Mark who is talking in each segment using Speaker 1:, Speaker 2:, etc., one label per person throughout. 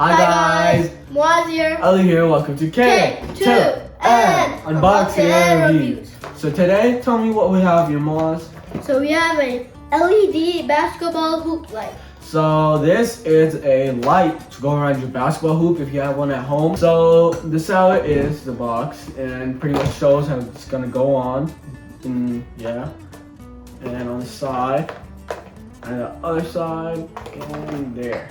Speaker 1: Hi guys,
Speaker 2: Muaz here.
Speaker 1: Ali here. Welcome to K2M Unboxing and Reviews. So today, tell me what we have here, Muaz.
Speaker 2: So we have a LED basketball hoop light.
Speaker 1: So this is a light to go around your basketball hoop if you have one at home. So this is how it is, the box, and pretty much shows how it's gonna go on. And on the side, and the other side, and there.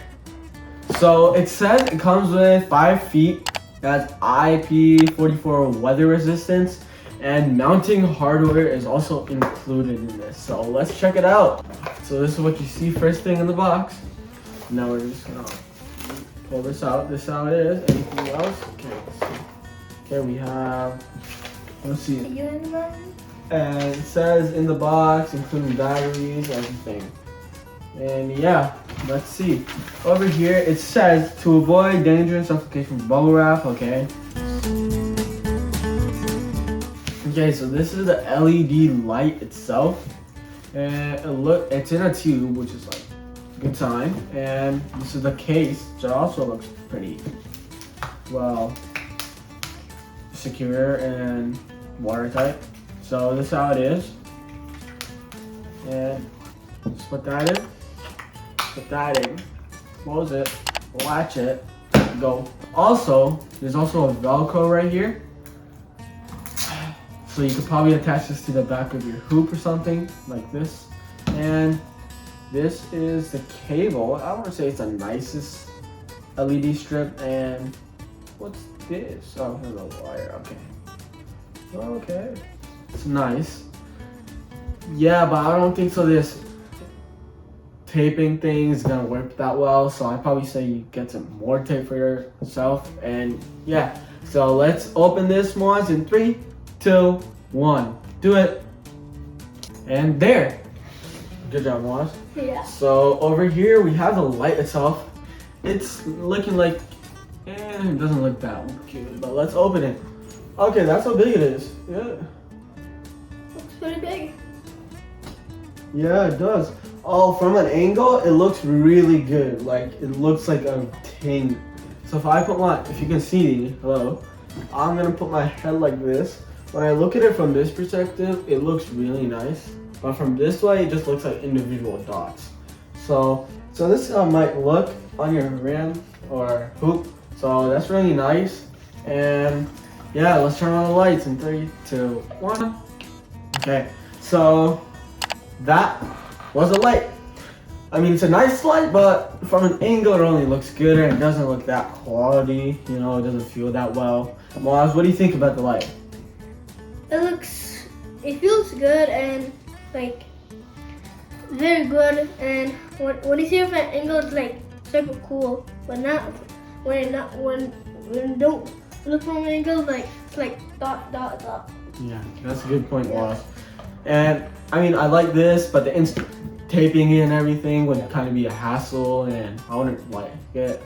Speaker 1: So it says it comes with 5 feet, has IP44 weather resistance, and mounting hardware is also included in this. So let's check it out. So this is what you see first thing in the box. Now we're just gonna pull this out. This is how it is. Anything else? Okay, let's see. Okay, we have, let's see. And it says in the box, including batteries, everything. And yeah, let's see. Over here, it says to avoid dangerous application of bubble wrap. Okay. Okay, so this is the LED light itself, and it's in a tube, which is like a good sign. And this is the case, which also looks pretty well secure and watertight. So this is how it is, and just put that in. Put that in, close it, latch it, go. Also, there's also a Velcro right here. So you could probably attach this to the back of your hoop or something like this. And this is the cable. I want to say it's the nicest LED strip. And what's this? Oh, here's a wire, okay. Okay, it's nice. Yeah, but I don't think so this taping thing is gonna work that well, so I'd probably say you get some more tape for yourself. And yeah, so let's open this one in 3, 2, 1. Do it. And there. Good job, Muaz.
Speaker 2: Yeah.
Speaker 1: So over here we have the light itself. It's looking like, it doesn't look that cute, but let's open it. Okay, that's how big it is. Yeah.
Speaker 2: Looks pretty big.
Speaker 1: Yeah, it does. Oh, from an angle, it looks really good. Like, it looks like a thing. So if you can see, hello, I'm gonna put my head like this. When I look at it from this perspective, it looks really nice. But from this way, it just looks like individual dots. So this is how it might look on your rim or hoop. So that's really nice. And yeah, let's turn on the lights in 3, 2, 1. Okay, so that was a light. I mean, it's a nice light, but from an angle it only looks good and it doesn't look that quality, you know, it doesn't feel that well. Muaz, what do you think about the light?
Speaker 2: It feels good and like very good, and when you see it from an angle it's like super cool, but not when you don't look from an angle, like it's like dot dot dot.
Speaker 1: Yeah, that's a good point, Muaz. And I mean, I like this, but the taping it and everything would kind of be a hassle, and I wouldn't like it.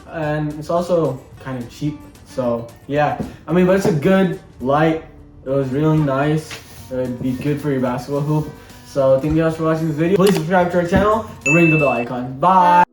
Speaker 1: And it's also kind of cheap. So yeah, I mean, but it's a good light. It was really nice. It would be good for your basketball hoop. So thank you guys for watching this video. Please subscribe to our channel and ring the bell icon. Bye.